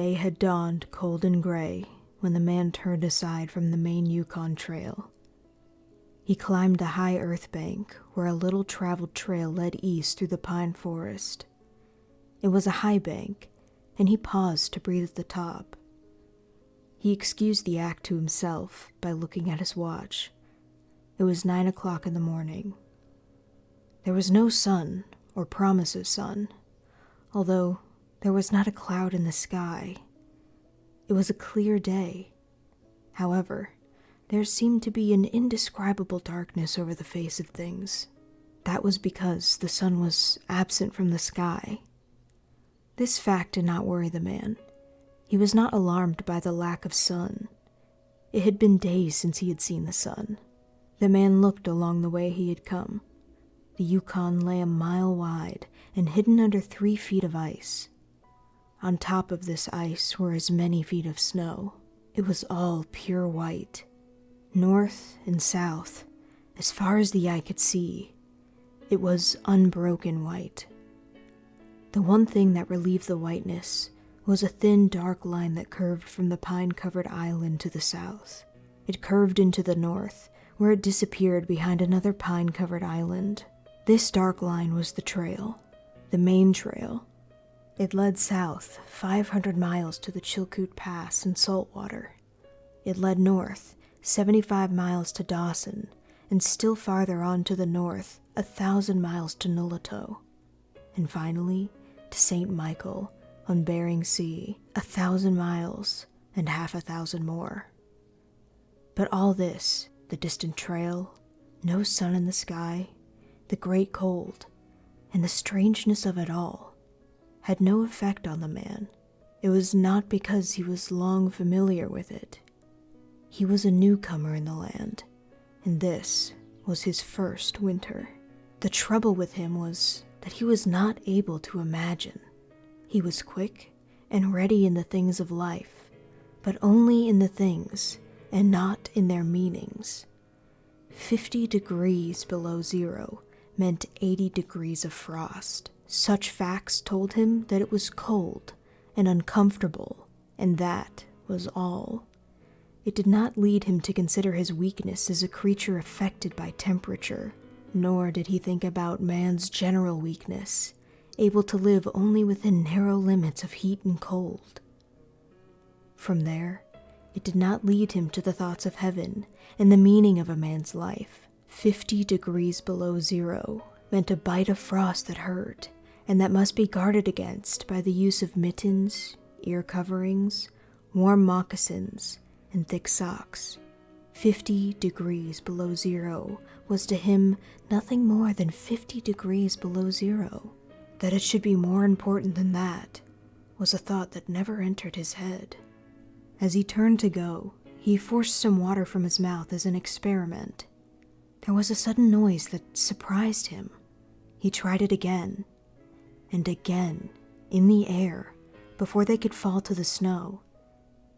Day had dawned cold and gray when the man turned aside from the main Yukon Trail. He climbed a high earth bank where a little traveled trail led east through the pine forest. It was a high bank, and he paused to breathe at the top. He excused the act to himself by looking at his watch. It was 9 o'clock in the morning. There was no sun or promise of sun, although there was not a cloud in the sky. It was a clear day. However, there seemed to be an indescribable darkness over the face of things. That was because the sun was absent from the sky. This fact did not worry the man. He was not alarmed by the lack of sun. It had been days since he had seen the sun. The man looked along the way he had come. The Yukon lay a mile wide and hidden under 3 feet of ice. On top of this ice were as many feet of snow. It was all pure white. North and south, as far as the eye could see, it was unbroken white. The one thing that relieved the whiteness was a thin, dark line that curved from the pine-covered island to the south. It curved into the north, where it disappeared behind another pine-covered island. This dark line was the trail, the main trail. It led south 500 miles to the Chilkoot Pass and saltwater. It led north 75 miles to Dawson, and still farther on to the north 1,000 miles to Nulato, and finally to St. Michael on Bering Sea, 1,000 miles and half 1,000 more. But all this, the distant trail, no sun in the sky, the great cold, and the strangeness of it all, had no effect on the man. It was not because he was long familiar with it. He was a newcomer in the land, and this was his first winter. The trouble with him was that he was not able to imagine. He was quick and ready in the things of life, but only in the things and not in their meanings. 50 degrees below zero meant 80 degrees of frost. Such facts told him that it was cold and uncomfortable, and that was all. It did not lead him to consider his weakness as a creature affected by temperature, nor did he think about man's general weakness, able to live only within narrow limits of heat and cold. From there, it did not lead him to the thoughts of heaven and the meaning of a man's life. 50 degrees below zero meant a bite of frost that hurt, and that must be guarded against by the use of mittens, ear coverings, warm moccasins, and thick socks. 50 degrees below zero was to him nothing more than 50 degrees below zero. That it should be more important than that was a thought that never entered his head. As he turned to go, he forced some water from his mouth as an experiment. There was a sudden noise that surprised him. He tried it again, and again, in the air, before they could fall to the snow.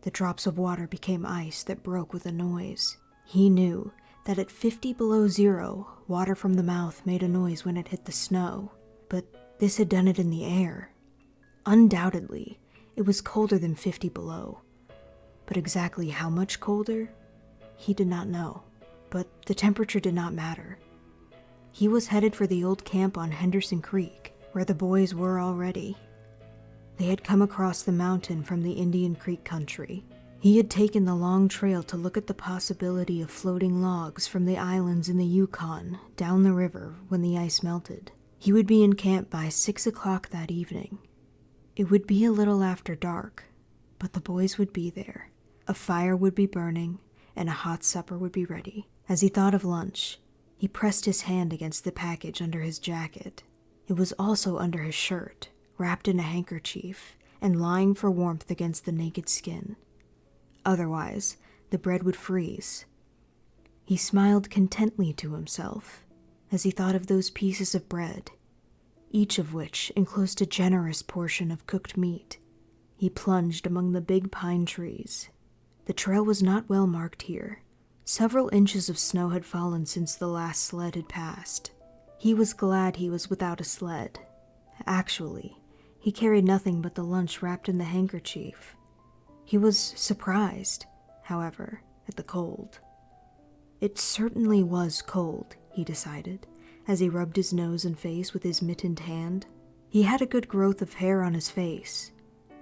The drops of water became ice that broke with a noise. He knew that at 50 below zero, water from the mouth made a noise when it hit the snow, but this had done it in the air. Undoubtedly, it was colder than 50 below, but exactly how much colder, he did not know. But the temperature did not matter. He was headed for the old camp on Henderson Creek, where the boys were already. They had come across the mountain from the Indian Creek country. He had taken the long trail to look at the possibility of floating logs from the islands in the Yukon down the river when the ice melted. He would be in camp by 6 o'clock that evening. It would be a little after dark, but the boys would be there. A fire would be burning, and a hot supper would be ready. As he thought of lunch, he pressed his hand against the package under his jacket. It was also under his shirt, wrapped in a handkerchief, and lying for warmth against the naked skin. Otherwise, the bread would freeze. He smiled contently to himself as he thought of those pieces of bread, each of which enclosed a generous portion of cooked meat. He plunged among the big pine trees. The trail was not well marked here. Several inches of snow had fallen since the last sled had passed. He was glad he was without a sled. Actually, He carried nothing but the lunch wrapped in the handkerchief. He was surprised, however, at the cold. It certainly was cold, he decided, as he rubbed his nose and face with his mittened hand. He had a good growth of hair on his face,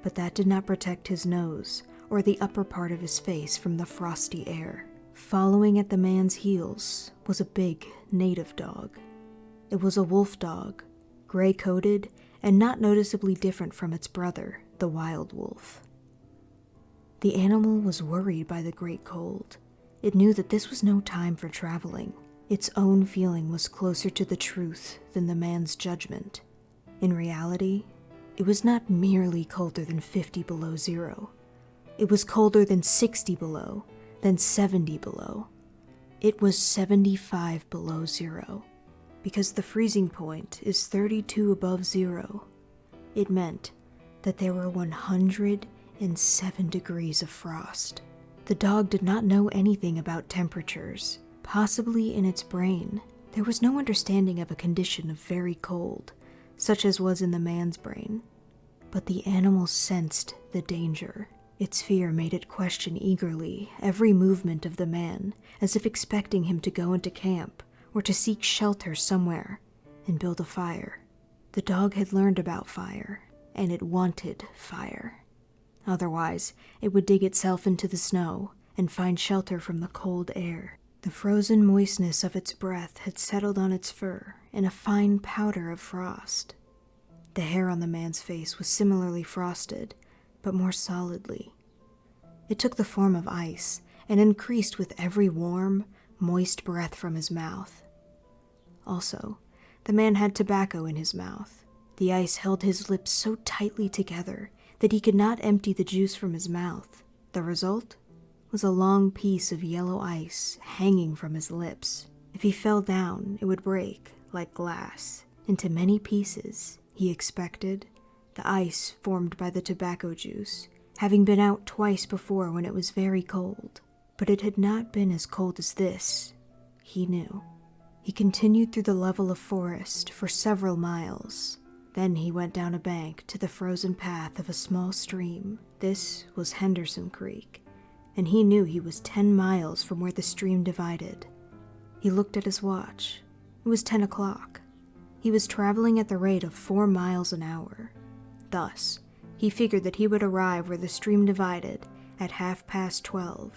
but that did not protect his nose or the upper part of his face from the frosty air. Following at the man's heels was a big native dog. It was a wolf dog, gray-coated and not noticeably different from its brother, the wild wolf. The animal was worried by the great cold. It knew that this was no time for traveling. Its own feeling was closer to the truth than the man's judgment. In reality, it was not merely colder than 50 below zero. It was colder than 60 below, then 70 below. It was 75 below zero. Because the freezing point is 32 above zero, it meant that there were 107 degrees of frost. The dog did not know anything about temperatures. Possibly in its brain, there was no understanding of a condition of very cold, such as was in the man's brain. But the animal sensed the danger. Its fear made it question eagerly every movement of the man, as if expecting him to go into camp or to seek shelter somewhere and build a fire. The dog had learned about fire, and it wanted fire. Otherwise, it would dig itself into the snow and find shelter from the cold air. The frozen moistness of its breath had settled on its fur in a fine powder of frost. The hair on the man's face was similarly frosted, but more solidly. It took the form of ice and increased with every warm, moist breath from his mouth. Also, the man had tobacco in his mouth. The ice held his lips so tightly together that he could not empty the juice from his mouth. The result was a long piece of yellow ice hanging from his lips. If he fell down, it would break, like glass, into many pieces. He expected the ice formed by the tobacco juice, having been out twice before when it was very cold. But it had not been as cold as this, he knew. He continued through the level of forest for several miles. Then he went down a bank to the frozen path of a small stream. This was Henderson Creek, and he knew he was 10 miles from where the stream divided. He looked at his watch. It was 10 o'clock. He was traveling at the rate of 4 miles an hour. Thus, he figured that he would arrive where the stream divided at 12:30.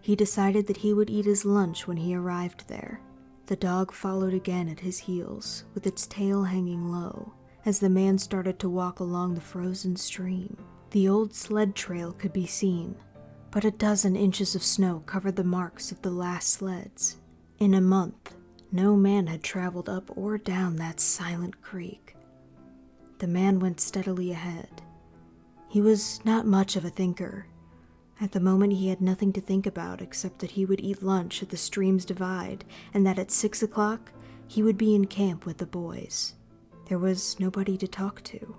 He decided that he would eat his lunch when he arrived there. The dog followed again at his heels, with its tail hanging low, as the man started to walk along the frozen stream. The old sled trail could be seen, but a dozen inches of snow covered the marks of the last sleds. In a month, no man had traveled up or down that silent creek. The man went steadily ahead. He was not much of a thinker. At the moment, he had nothing to think about except that he would eat lunch at the stream's divide and that at 6 o'clock he would be in camp with the boys. There was nobody to talk to,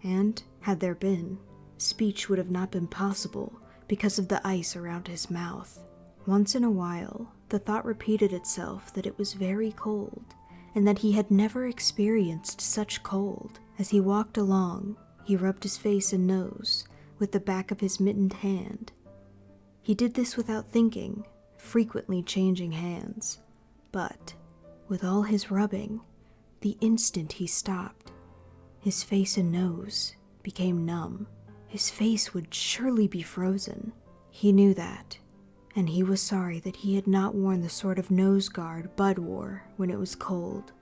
and, had there been, speech would have not been possible because of the ice around his mouth. Once in a while, the thought repeated itself that it was very cold, and that he had never experienced such cold. As he walked along, he rubbed his face and nose with the back of his mittened hand. He did this without thinking, frequently changing hands. But, with all his rubbing, the instant he stopped, his face and nose became numb. His face would surely be frozen. He knew that, and he was sorry that he had not worn the sort of nose guard Bud wore when it was cold.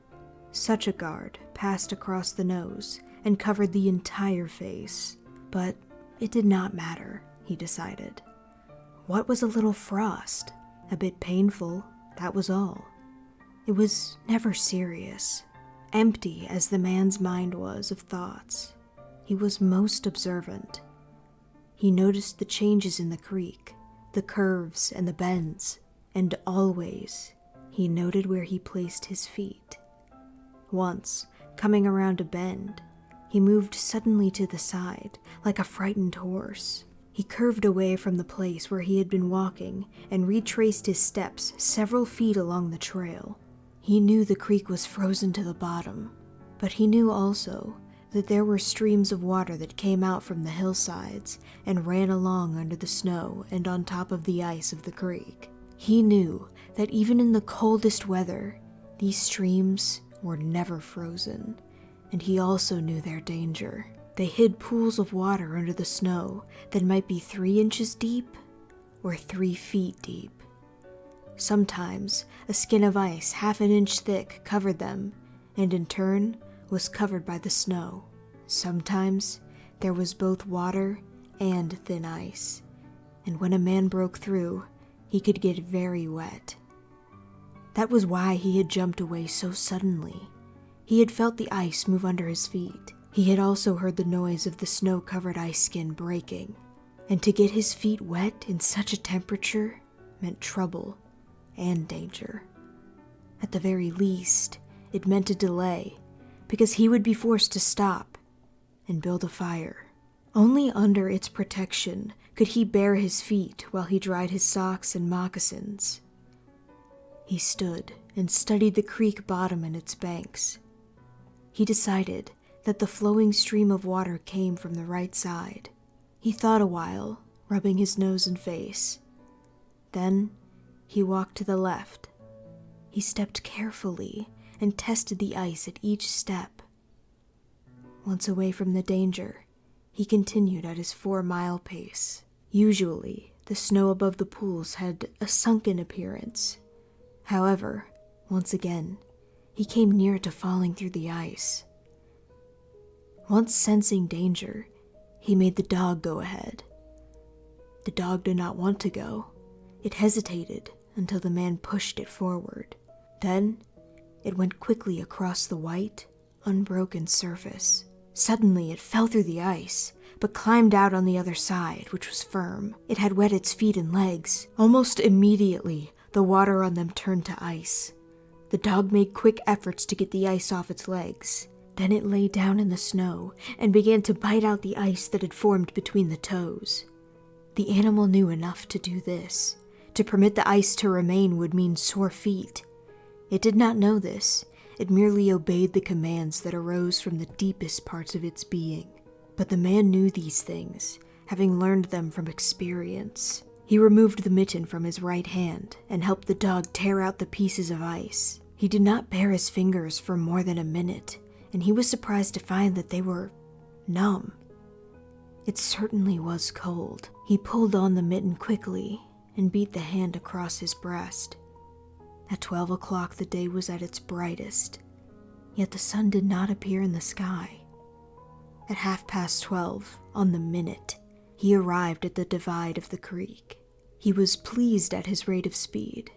Such a guard passed across the nose and covered the entire face. But it did not matter, he decided. What was a little frost? A bit painful, that was all. It was never serious. Empty as the man's mind was of thoughts, he was most observant. He noticed the changes in the creek, the curves and the bends, and always he noted where he placed his feet. Once, coming around a bend, he moved suddenly to the side, like a frightened horse. He curved away from the place where he had been walking and retraced his steps several feet along the trail. He knew the creek was frozen to the bottom, but he knew also that there were streams of water that came out from the hillsides and ran along under the snow and on top of the ice of the creek. He knew that even in the coldest weather, these streams were never frozen, and he also knew their danger. They hid pools of water under the snow that might be 3 inches deep or 3 feet deep. Sometimes a skin of ice half an inch thick covered them, and in turn was covered by the snow. Sometimes there was both water and thin ice, and when a man broke through, he could get very wet. That was why he had jumped away so suddenly. He had felt the ice move under his feet. He had also heard the noise of the snow-covered ice skin breaking, and to get his feet wet in such a temperature meant trouble and danger. At the very least, it meant a delay, because he would be forced to stop and build a fire. Only under its protection could he bare his feet while he dried his socks and moccasins. He stood and studied the creek bottom and its banks. He decided that the flowing stream of water came from the right side. He thought a while, rubbing his nose and face. Then he walked to the left. He stepped carefully and tested the ice at each step. Once away from the danger, he continued at his 4-mile pace. Usually, the snow above the pools had a sunken appearance. However, once again, he came near to falling through the ice. Once sensing danger, he made the dog go ahead. The dog did not want to go. It hesitated until the man pushed it forward. Then, it went quickly across the white, unbroken surface. Suddenly, it fell through the ice, but climbed out on the other side, which was firm. It had wet its feet and legs. Almost immediately, the water on them turned to ice. The dog made quick efforts to get the ice off its legs. Then it lay down in the snow and began to bite out the ice that had formed between the toes. The animal knew enough to do this. To permit the ice to remain would mean sore feet. It did not know this. It merely obeyed the commands that arose from the deepest parts of its being. But the man knew these things, having learned them from experience. He removed the mitten from his right hand and helped the dog tear out the pieces of ice. He did not bare his fingers for more than a minute, and he was surprised to find that they were numb. It certainly was cold. He pulled on the mitten quickly and beat the hand across his breast. At 12 o'clock the day was at its brightest, yet the sun did not appear in the sky. At 12:30, on the minute, he arrived at the divide of the creek. He was pleased at his rate of speed.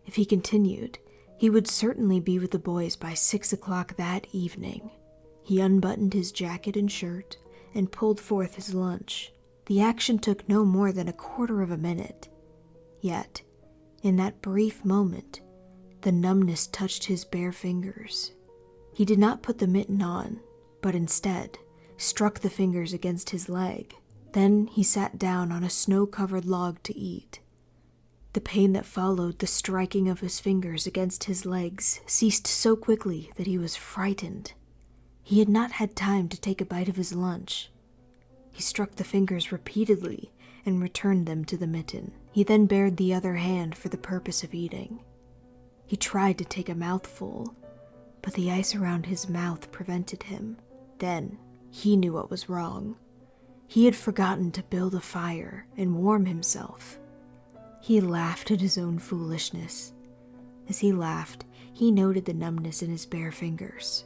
If he continued, he would certainly be with the boys by 6 o'clock that evening. He unbuttoned his jacket and shirt and pulled forth his lunch. The action took no more than a quarter of a minute. Yet, in that brief moment, the numbness touched his bare fingers. He did not put the mitten on, but instead struck the fingers against his leg. Then he sat down on a snow-covered log to eat. The pain that followed the striking of his fingers against his legs ceased so quickly that he was frightened. He had not had time to take a bite of his lunch. He struck the fingers repeatedly and returned them to the mitten. He then bared the other hand for the purpose of eating. He tried to take a mouthful, but the ice around his mouth prevented him. Then he knew what was wrong. He had forgotten to build a fire and warm himself. He laughed at his own foolishness. As he laughed, he noted the numbness in his bare fingers.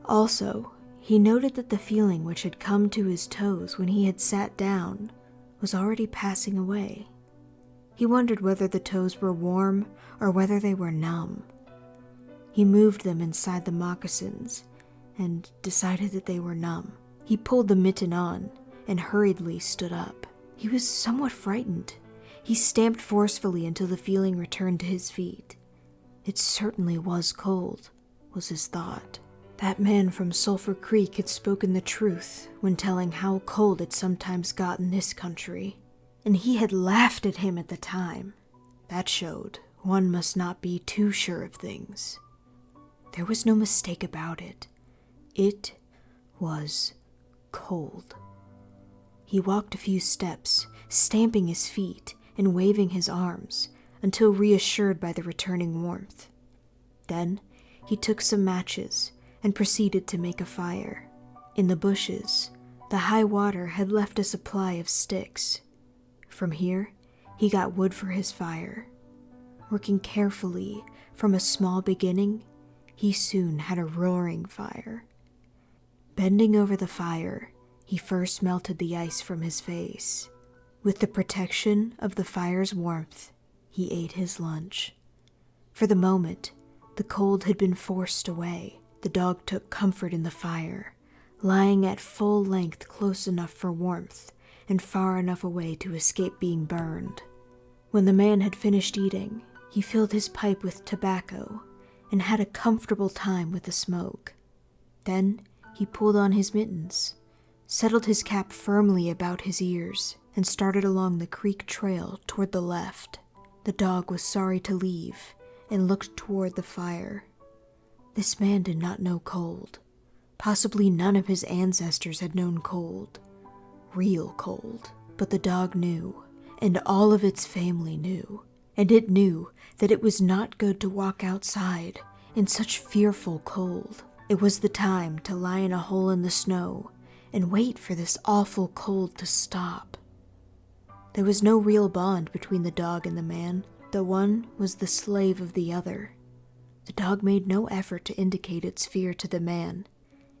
Also, he noted that the feeling which had come to his toes when he had sat down was already passing away. He wondered whether the toes were warm or whether they were numb. He moved them inside the moccasins and decided that they were numb. He pulled the mitten on and hurriedly stood up. He was somewhat frightened. He stamped forcefully until the feeling returned to his feet. It certainly was cold, was his thought. That man from Sulphur Creek had spoken the truth when telling how cold it sometimes got in this country, and he had laughed at him at the time. That showed one must not be too sure of things. There was no mistake about it. It was cold. He walked a few steps, stamping his feet and waving his arms, until reassured by the returning warmth. Then he took some matches and proceeded to make a fire. In the bushes, the high water had left a supply of sticks. From here, he got wood for his fire. Working carefully from a small beginning, he soon had a roaring fire. Bending over the fire, he first melted the ice from his face. With the protection of the fire's warmth, he ate his lunch. For the moment, the cold had been forced away. The dog took comfort in the fire, lying at full length close enough for warmth and far enough away to escape being burned. When the man had finished eating, he filled his pipe with tobacco and had a comfortable time with the smoke. Then he pulled on his mittens, settled his cap firmly about his ears, and started along the creek trail toward the left. The dog was sorry to leave and looked toward the fire. This man did not know cold. Possibly none of his ancestors had known cold. Real cold. But the dog knew, and all of its family knew. And it knew that it was not good to walk outside in such fearful cold. It was the time to lie in a hole in the snow and wait for this awful cold to stop. There was no real bond between the dog and the man. The one was the slave of the other. The dog made no effort to indicate its fear to the man.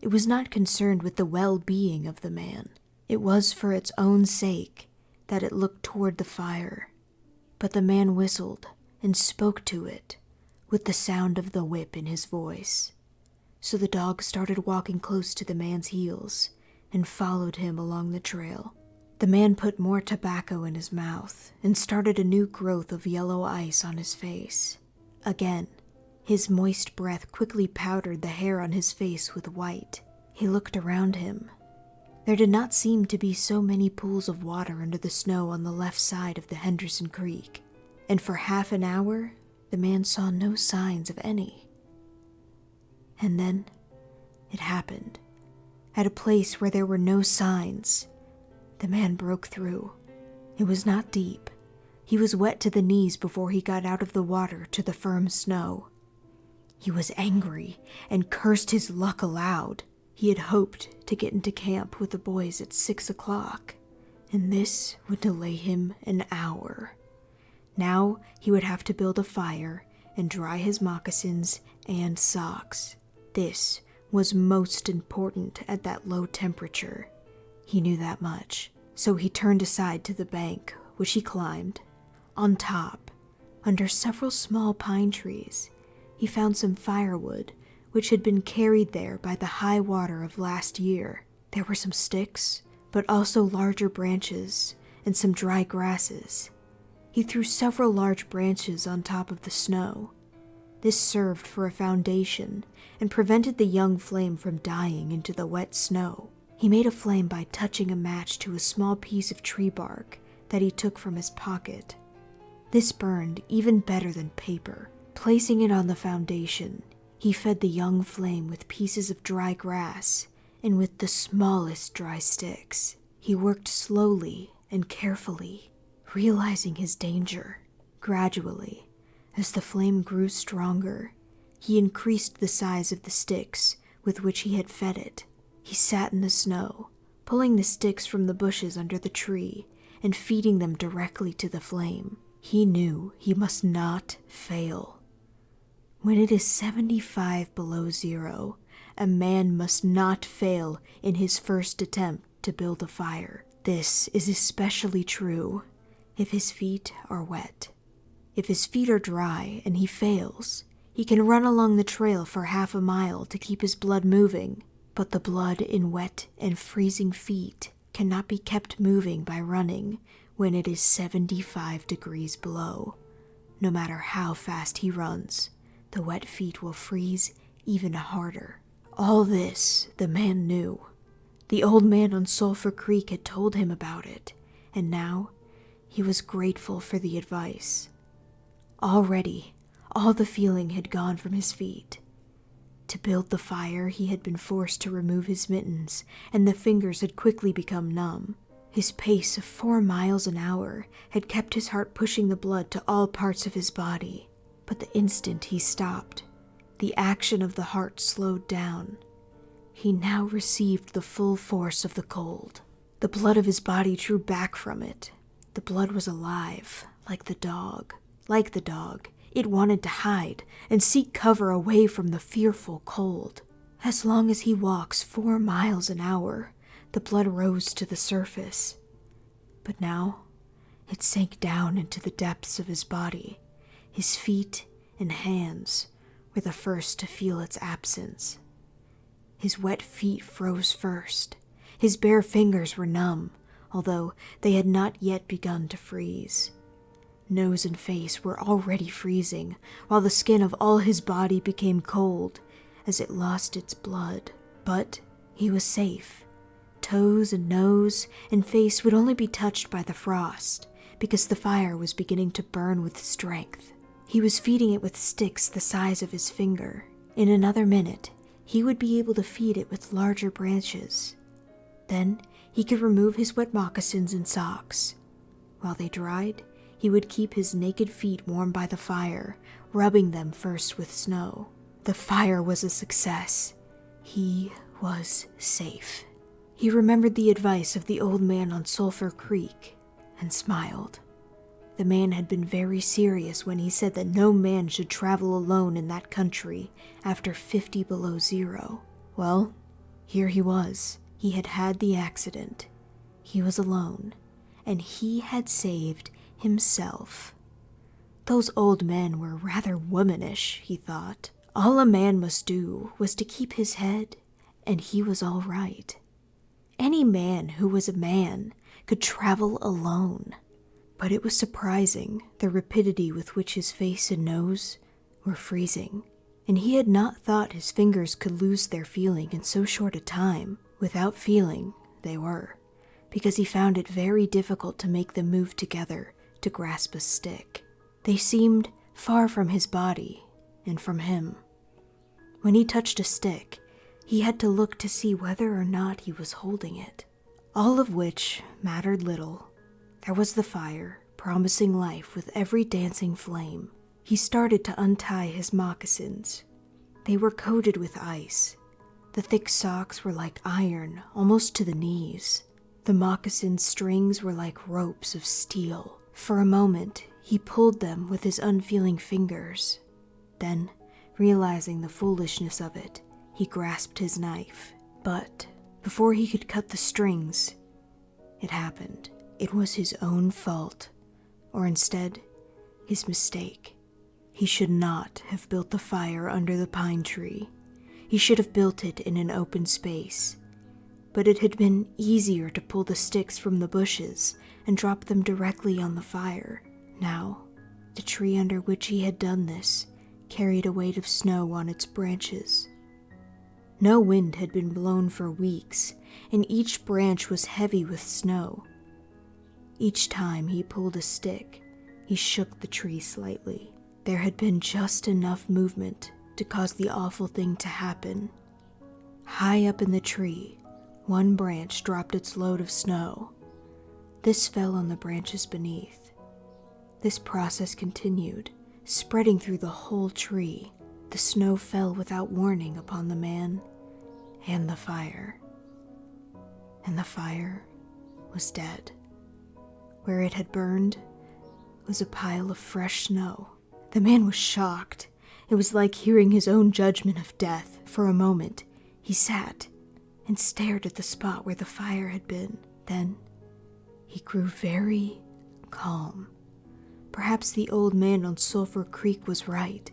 It was not concerned with the well-being of the man. It was for its own sake that it looked toward the fire. But the man whistled and spoke to it with the sound of the whip in his voice. So the dog started walking close to the man's heels and followed him along the trail. The man put more tobacco in his mouth and started a new growth of yellow ice on his face. Again, his moist breath quickly powdered the hair on his face with white. He looked around him. There did not seem to be so many pools of water under the snow on the left side of the Henderson Creek, and for half an hour, the man saw no signs of any. And then, it happened. At a place where there were no signs, the man broke through. It was not deep. He was wet to the knees before he got out of the water to the firm snow. He was angry and cursed his luck aloud. He had hoped to get into camp with the boys at 6 o'clock, and this would delay him an hour. Now he would have to build a fire and dry his moccasins and socks. This was most important at that low temperature. He knew that much, so he turned aside to the bank, which he climbed. On top, under several small pine trees, he found some firewood, which had been carried there by the high water of last year. There were some sticks, but also larger branches and some dry grasses. He threw several large branches on top of the snow. This served for a foundation and prevented the young flame from dying into the wet snow. He made a flame by touching a match to a small piece of tree bark that he took from his pocket. This burned even better than paper. Placing it on the foundation, he fed the young flame with pieces of dry grass and with the smallest dry sticks. He worked slowly and carefully, realizing his danger. Gradually, as the flame grew stronger, he increased the size of the sticks with which he had fed it. He sat in the snow, pulling the sticks from the bushes under the tree and feeding them directly to the flame. He knew he must not fail. When it is 75 below zero, a man must not fail in his first attempt to build a fire. This is especially true if his feet are wet. If his feet are dry and he fails, he can run along the trail for half a mile to keep his blood moving. But the blood in wet and freezing feet cannot be kept moving by running when it is 75 degrees below. No matter how fast he runs, the wet feet will freeze even harder. All this the man knew. The old man on Sulphur Creek had told him about it, and now he was grateful for the advice. Already, all the feeling had gone from his feet. To build the fire, he had been forced to remove his mittens, and the fingers had quickly become numb. His pace of 4 miles an hour had kept his heart pushing the blood to all parts of his body. But the instant he stopped, the action of the heart slowed down. He now received the full force of the cold. The blood of his body drew back from it. The blood was alive, like the dog. Like the dog, it wanted to hide and seek cover away from the fearful cold. As long as he walks 4 miles an hour, the blood rose to the surface. But now, it sank down into the depths of his body. His feet and hands were the first to feel its absence. His wet feet froze first. His bare fingers were numb, although they had not yet begun to freeze. Nose and face were already freezing, while the skin of all his body became cold as it lost its blood. But he was safe. Toes and nose and face would only be touched by the frost, because the fire was beginning to burn with strength. He was feeding it with sticks the size of his finger. In another minute, he would be able to feed it with larger branches. Then he could remove his wet moccasins and socks. While they dried, he would keep his naked feet warm by the fire, rubbing them first with snow. The fire was a success. He was safe. He remembered the advice of the old man on Sulphur Creek and smiled. The man had been very serious when he said that no man should travel alone in that country after 50 below zero. Well, here he was. He had had the accident. He was alone, and he had saved himself. Those old men were rather womanish, he thought. All a man must do was to keep his head, and he was all right. Any man who was a man could travel alone. But it was surprising the rapidity with which his face and nose were freezing, and he had not thought his fingers could lose their feeling in so short a time. Without feeling, they were, because he found it very difficult to make them move together to grasp a stick. They seemed far from his body and from him. When he touched a stick, he had to look to see whether or not he was holding it. All of which mattered little. There was the fire, promising life with every dancing flame. He started to untie his moccasins. They were coated with ice. The thick socks were like iron, almost to the knees. The moccasin strings were like ropes of steel. For a moment, he pulled them with his unfeeling fingers. Then, realizing the foolishness of it, he grasped his knife. But before he could cut the strings, it happened. It was his own fault, or instead, his mistake. He should not have built the fire under the pine tree. He should have built it in an open space. But it had been easier to pull the sticks from the bushes and drop them directly on the fire. Now, the tree under which he had done this carried a weight of snow on its branches. No wind had been blown for weeks, and each branch was heavy with snow. Each time he pulled a stick, he shook the tree slightly. There had been just enough movement to cause the awful thing to happen. High up in the tree, one branch dropped its load of snow. This fell on the branches beneath. This process continued, spreading through the whole tree. The snow fell without warning upon the man and the fire. And the fire was dead. Where it had burned was a pile of fresh snow. The man was shocked. It was like hearing his own judgment of death. For a moment, he sat and stared at the spot where the fire had been. Then, he grew very calm. Perhaps the old man on Sulphur Creek was right.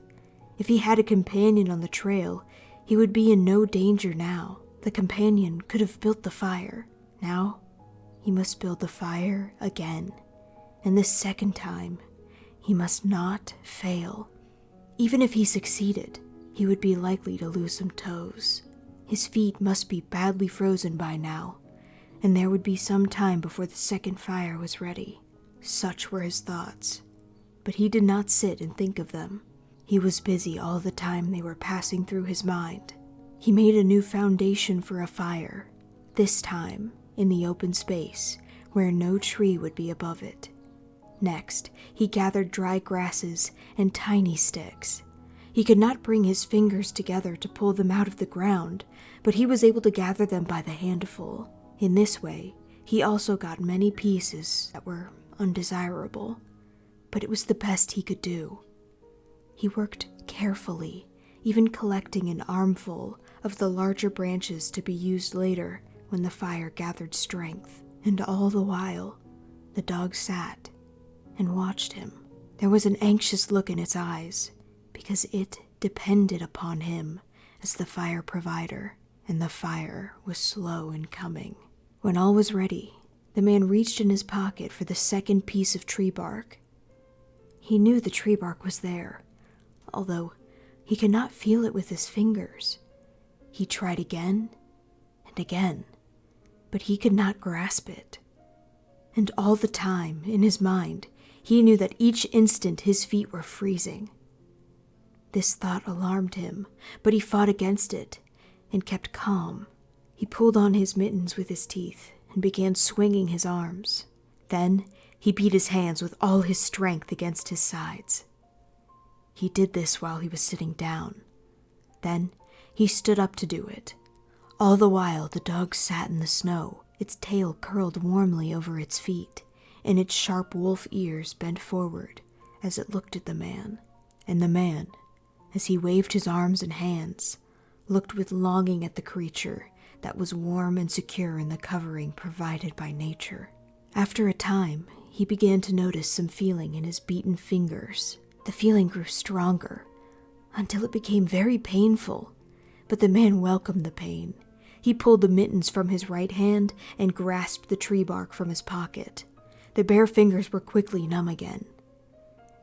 If he had a companion on the trail, he would be in no danger now. The companion could have built the fire. Now, he must build the fire again, and this second time, he must not fail. Even if he succeeded, he would be likely to lose some toes. His feet must be badly frozen by now, and there would be some time before the second fire was ready. Such were his thoughts, but he did not sit and think of them. He was busy all the time they were passing through his mind. He made a new foundation for a fire, this time in the open space where no tree would be above it. Next, he gathered dry grasses and tiny sticks. He could not bring his fingers together to pull them out of the ground, but he was able to gather them by the handful. In this way, he also got many pieces that were undesirable, but it was the best he could do. He worked carefully, even collecting an armful of the larger branches to be used later when the fire gathered strength. And all the while, the dog sat and watched him. There was an anxious look in its eyes, because it depended upon him as the fire provider, and the fire was slow in coming. When all was ready, the man reached in his pocket for the second piece of tree bark. He knew the tree bark was there, although he could not feel it with his fingers. He tried again and again, but he could not grasp it. And all the time, in his mind, he knew that each instant his feet were freezing. This thought alarmed him, but he fought against it and kept calm. He pulled on his mittens with his teeth and began swinging his arms. Then he beat his hands with all his strength against his sides. He did this while he was sitting down. Then he stood up to do it. All the while the dog sat in the snow, its tail curled warmly over its feet, and its sharp wolf ears bent forward as it looked at the man. And the man, as he waved his arms and hands, looked with longing at the creature that was warm and secure in the covering provided by nature. After a time, he began to notice some feeling in his beaten fingers. The feeling grew stronger until it became very painful, but the man welcomed the pain. He pulled the mittens from his right hand and grasped the tree bark from his pocket. The bare fingers were quickly numb again.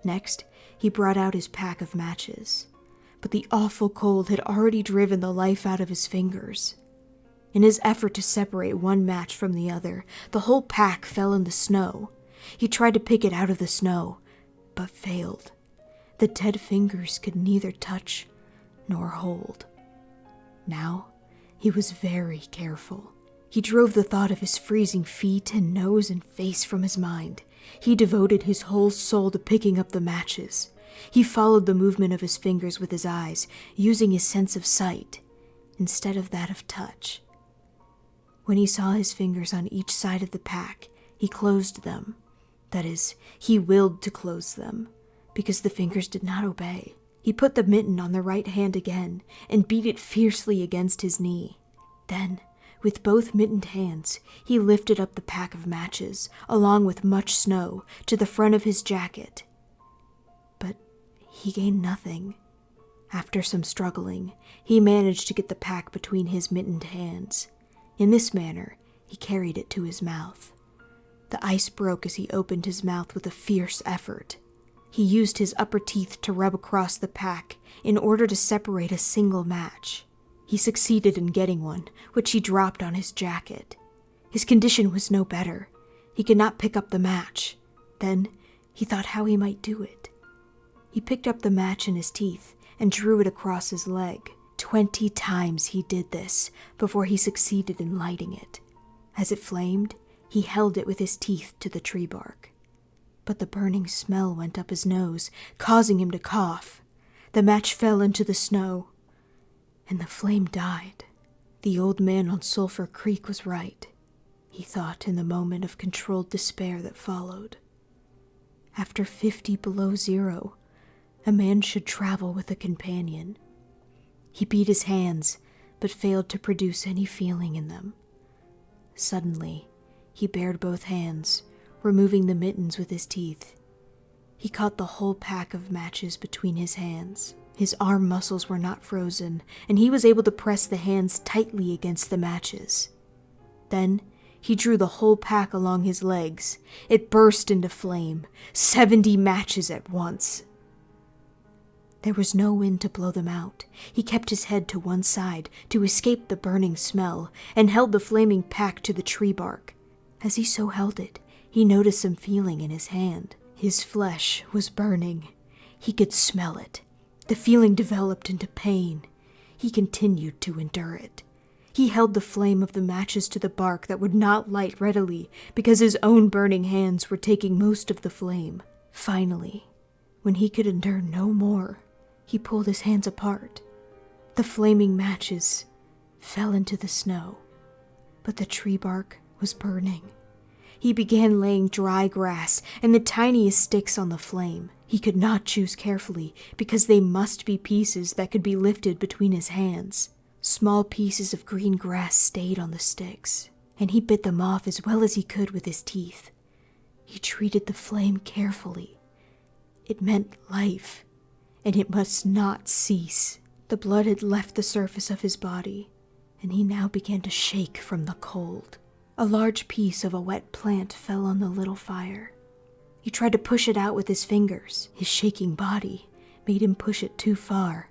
Next, he brought out his pack of matches, but the awful cold had already driven the life out of his fingers. In his effort to separate one match from the other, the whole pack fell in the snow. He tried to pick it out of the snow, but failed. The dead fingers could neither touch nor hold. Now, he was very careful. He drove the thought of his freezing feet and nose and face from his mind. He devoted his whole soul to picking up the matches. He followed the movement of his fingers with his eyes, using his sense of sight instead of that of touch. When he saw his fingers on each side of the pack, he closed them. That is, he willed to close them, because the fingers did not obey. He put the mitten on the right hand again and beat it fiercely against his knee. Then, with both mittened hands, he lifted up the pack of matches, along with much snow, to the front of his jacket. But he gained nothing. After some struggling, he managed to get the pack between his mittened hands. In this manner, he carried it to his mouth. The ice broke as he opened his mouth with a fierce effort. He used his upper teeth to rub across the pack in order to separate a single match. He succeeded in getting one, which he dropped on his jacket. His condition was no better. He could not pick up the match. Then he thought how he might do it. He picked up the match in his teeth and drew it across his leg. 20 times he did this before he succeeded in lighting it. As it flamed, he held it with his teeth to the tree bark. But the burning smell went up his nose, causing him to cough. The match fell into the snow, and the flame died. The old man on Sulphur Creek was right, he thought in the moment of controlled despair that followed. After 50 below zero, a man should travel with a companion. He beat his hands, but failed to produce any feeling in them. Suddenly, he bared both hands, removing the mittens with his teeth. He caught the whole pack of matches between his hands. His arm muscles were not frozen, and he was able to press the hands tightly against the matches. Then, he drew the whole pack along his legs. It burst into flame, 70 matches at once. There was no wind to blow them out. He kept his head to one side to escape the burning smell and held the flaming pack to the tree bark. As he so held it, he noticed some feeling in his hand. His flesh was burning. He could smell it. The feeling developed into pain. He continued to endure it. He held the flame of the matches to the bark that would not light readily because his own burning hands were taking most of the flame. Finally, when he could endure no more, he pulled his hands apart. The flaming matches fell into the snow, but the tree bark was burning. He began laying dry grass and the tiniest sticks on the flame. He could not choose carefully because they must be pieces that could be lifted between his hands. Small pieces of green grass stayed on the sticks, and he bit them off as well as he could with his teeth. He treated the flame carefully. It meant life, and it must not cease. The blood had left the surface of his body, and he now began to shake from the cold. A large piece of a wet plant fell on the little fire. He tried to push it out with his fingers. His shaking body made him push it too far,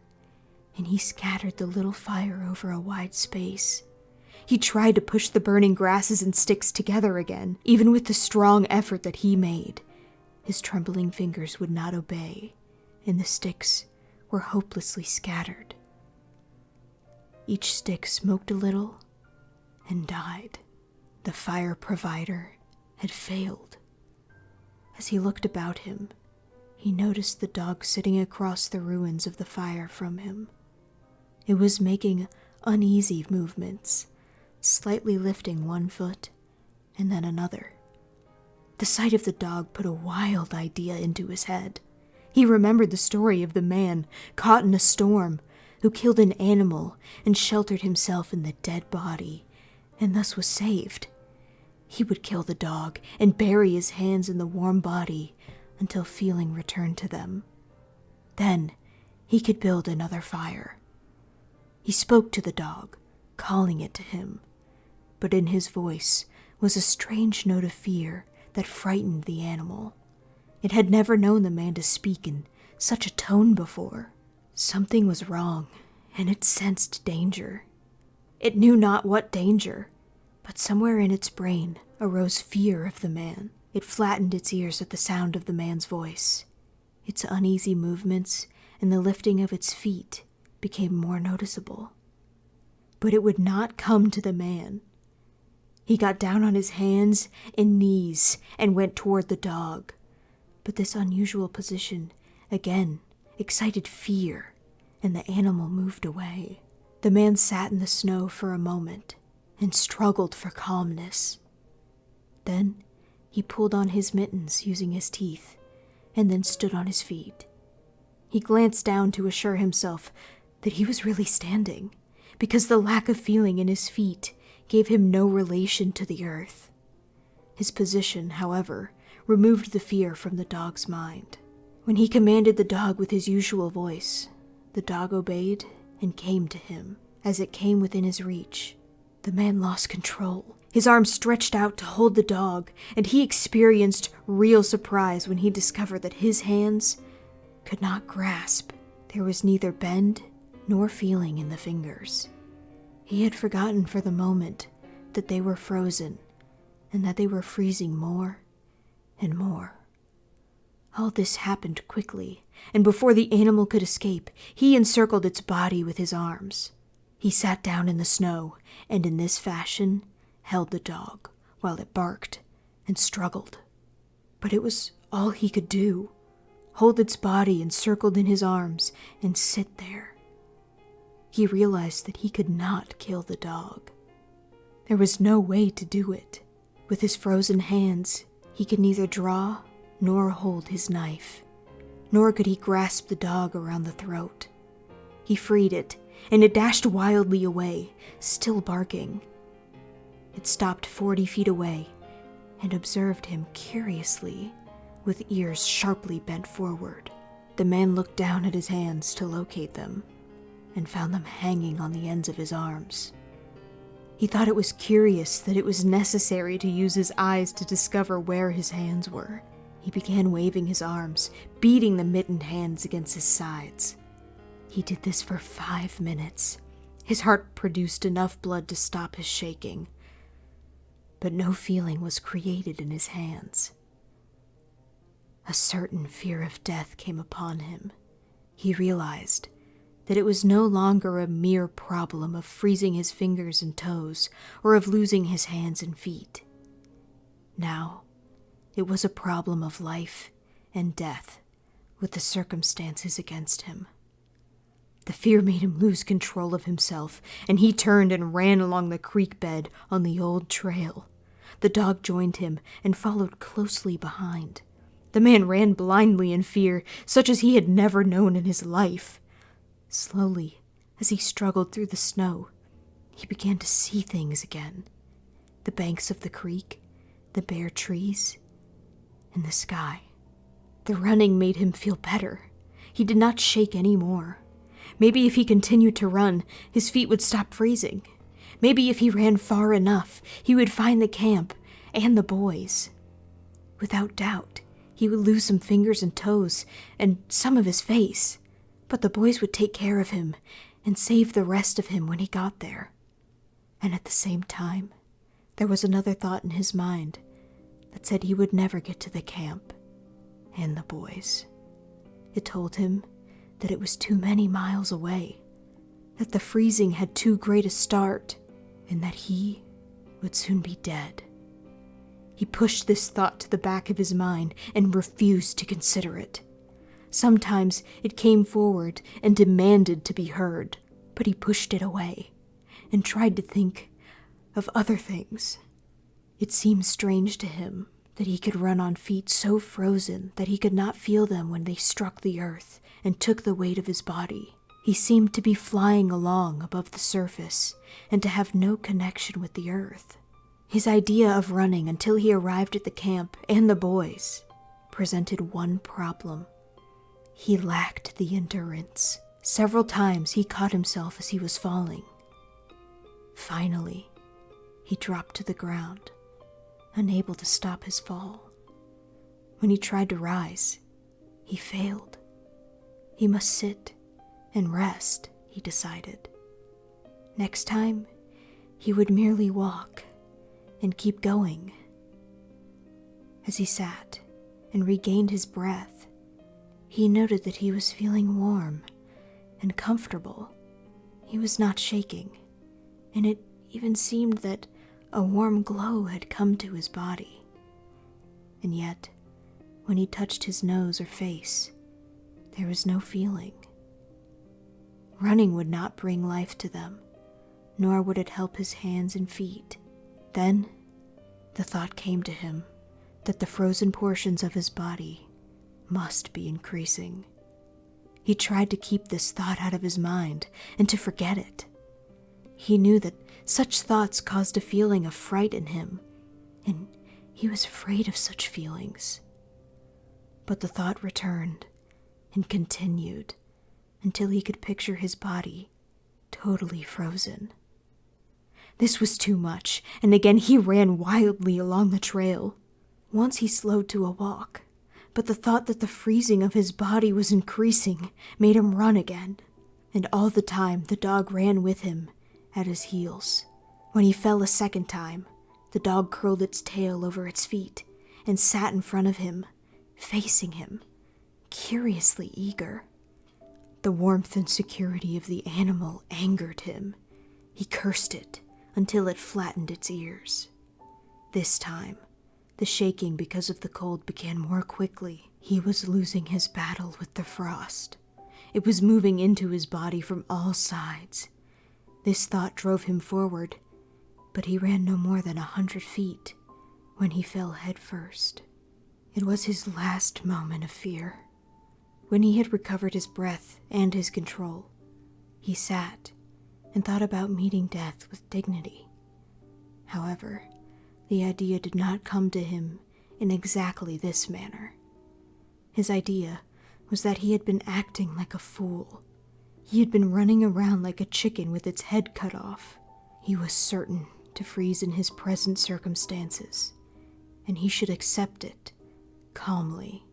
and he scattered the little fire over a wide space. He tried to push the burning grasses and sticks together again, even with the strong effort that he made. His trembling fingers would not obey, and the sticks were hopelessly scattered. Each stick smoked a little and died. The fire provider had failed. As he looked about him, he noticed the dog sitting across the ruins of the fire from him. It was making uneasy movements, slightly lifting one foot and then another. The sight of the dog put a wild idea into his head. He remembered the story of the man caught in a storm who killed an animal and sheltered himself in the dead body, and thus was saved. He would kill the dog and bury his hands in the warm body until feeling returned to them. Then he could build another fire. He spoke to the dog, calling it to him, but in his voice was a strange note of fear that frightened the animal. It had never known the man to speak in such a tone before. Something was wrong, and it sensed danger. It knew not what danger, but somewhere in its brain arose fear of the man. It flattened its ears at the sound of the man's voice. Its uneasy movements and the lifting of its feet became more noticeable. But it would not come to the man. He got down on his hands and knees and went toward the dog. But this unusual position again excited fear, and the animal moved away. The man sat in the snow for a moment and struggled for calmness. Then he pulled on his mittens using his teeth and then stood on his feet. He glanced down to assure himself that he was really standing, because the lack of feeling in his feet gave him no relation to the earth. His position, however, removed the fear from the dog's mind. When he commanded the dog with his usual voice, the dog obeyed and came to him. As it came within his reach, the man lost control. His arms stretched out to hold the dog, and he experienced real surprise when he discovered that his hands could not grasp. There was neither bend nor feeling in the fingers. He had forgotten for the moment that they were frozen and that they were freezing more and more. All this happened quickly, and before the animal could escape, he encircled its body with his arms. He sat down in the snow, and in this fashion held the dog while it barked and struggled. But it was all he could do, hold its body encircled in his arms and sit there. He realized that he could not kill the dog. There was no way to do it. With his frozen hands, he could neither draw nor hold his knife, nor could he grasp the dog around the throat. He freed it, and it dashed wildly away, still barking. It stopped 40 feet away and observed him curiously, with ears sharply bent forward. The man looked down at his hands to locate them and found them hanging on the ends of his arms. He thought it was curious that it was necessary to use his eyes to discover where his hands were. He began waving his arms, beating the mittened hands against his sides. He did this for 5 minutes. His heart produced enough blood to stop his shaking, but no feeling was created in his hands. A certain fear of death came upon him. He realized that it was no longer a mere problem of freezing his fingers and toes or of losing his hands and feet. Now, it was a problem of life and death with the circumstances against him. The fear made him lose control of himself, and he turned and ran along the creek bed on the old trail. The dog joined him and followed closely behind. The man ran blindly in fear, such as he had never known in his life. Slowly, as he struggled through the snow, he began to see things again. The banks of the creek, the bare trees, and the sky. The running made him feel better. He did not shake any more. Maybe if he continued to run, his feet would stop freezing. Maybe if he ran far enough, he would find the camp and the boys. Without doubt, he would lose some fingers and toes and some of his face. But the boys would take care of him and save the rest of him when he got there. And at the same time, there was another thought in his mind that said he would never get to the camp and the boys. It told him that it was too many miles away, that the freezing had too great a start, and that he would soon be dead. He pushed this thought to the back of his mind and refused to consider it. Sometimes it came forward and demanded to be heard, but he pushed it away and tried to think of other things. It seemed strange to him that he could run on feet so frozen that he could not feel them when they struck the earth and took the weight of his body. He seemed to be flying along above the surface and to have no connection with the earth. His idea of running until he arrived at the camp and the boys presented one problem. He lacked the endurance. Several times he caught himself as he was falling. Finally, he dropped to the ground, unable to stop his fall. When he tried to rise, he failed. He must sit and rest, he decided. Next time, he would merely walk and keep going. As he sat and regained his breath, he noted that he was feeling warm and comfortable. He was not shaking, and it even seemed that a warm glow had come to his body. And yet, when he touched his nose or face, there was no feeling. Running would not bring life to them, nor would it help his hands and feet. Then, the thought came to him that the frozen portions of his body must be increasing. He tried to keep this thought out of his mind and to forget it. He knew that such thoughts caused a feeling of fright in him, and he was afraid of such feelings. But the thought returned and continued until he could picture his body totally frozen. This was too much, and again he ran wildly along the trail. Once he slowed to a walk, but the thought that the freezing of his body was increasing made him run again, and all the time the dog ran with him at his heels. When he fell a second time, the dog curled its tail over its feet and sat in front of him, facing him, curiously eager. The warmth and security of the animal angered him. He cursed it until it flattened its ears. This time, the shaking because of the cold began more quickly. He was losing his battle with the frost. It was moving into his body from all sides. This thought drove him forward, but he ran no more than 100 feet when he fell head first. It was his last moment of fear. When he had recovered his breath and his control, he sat and thought about meeting death with dignity. However, the idea did not come to him in exactly this manner. His idea was that he had been acting like a fool. He had been running around like a chicken with its head cut off. He was certain to freeze in his present circumstances, and he should accept it calmly.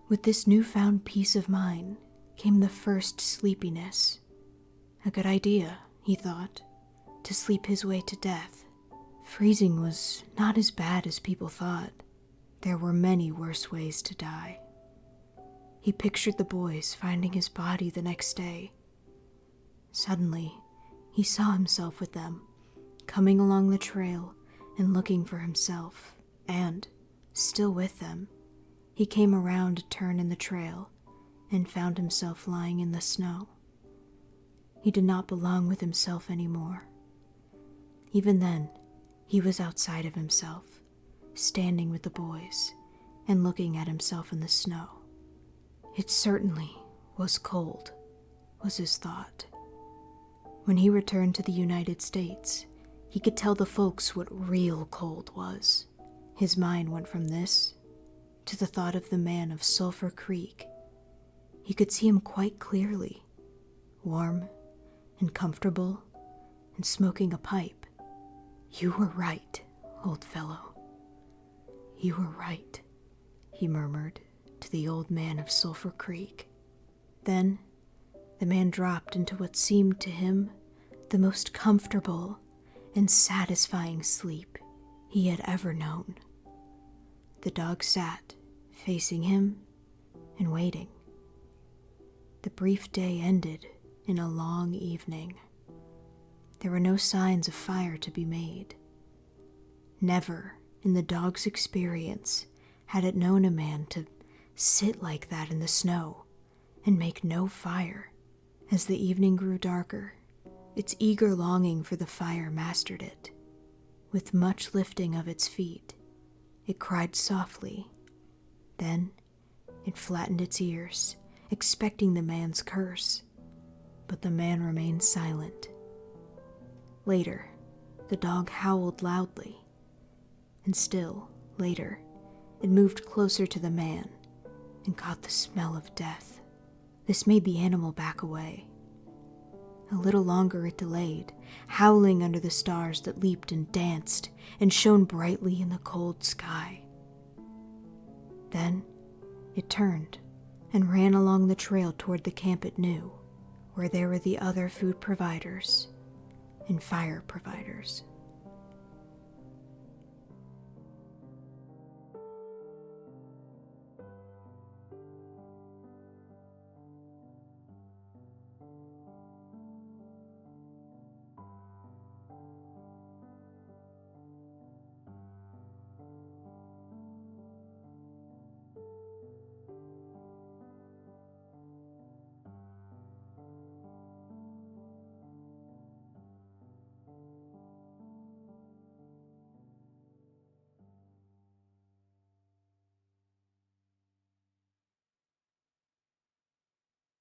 With this newfound peace of mind came the first sleepiness. A good idea, he thought, to sleep his way to death. Freezing was not as bad as people thought. There were many worse ways to die. He pictured the boys finding his body the next day. Suddenly, he saw himself with them, coming along the trail and looking for himself, and, still with them, he came around a turn in the trail and found himself lying in the snow. He did not belong with himself anymore. Even then, he was outside of himself, standing with the boys and looking at himself in the snow. It certainly was cold, was his thought. When he returned to the United States, he could tell the folks what real cold was. His mind went from this to the thought of the man of Sulphur Creek. He could see him quite clearly, warm and comfortable and smoking a pipe. "You were right, old fellow. You were right," he murmured to the old man of Sulphur Creek. Then the man dropped into what seemed to him the most comfortable and satisfying sleep he had ever known. The dog sat, facing him and waiting. The brief day ended in a long evening. There were no signs of fire to be made. Never in the dog's experience had it known a man to sit like that in the snow and make no fire. As the evening grew darker, its eager longing for the fire mastered it. With much lifting of its feet, it cried softly. Then it flattened its ears, expecting the man's curse, but the man remained silent. Later, the dog howled loudly, and still later, it moved closer to the man and caught the smell of death. This made the animal back away. A little longer it delayed, howling under the stars that leaped and danced and shone brightly in the cold sky. Then it turned and ran along the trail toward the camp it knew, where there were the other food providers and fire providers.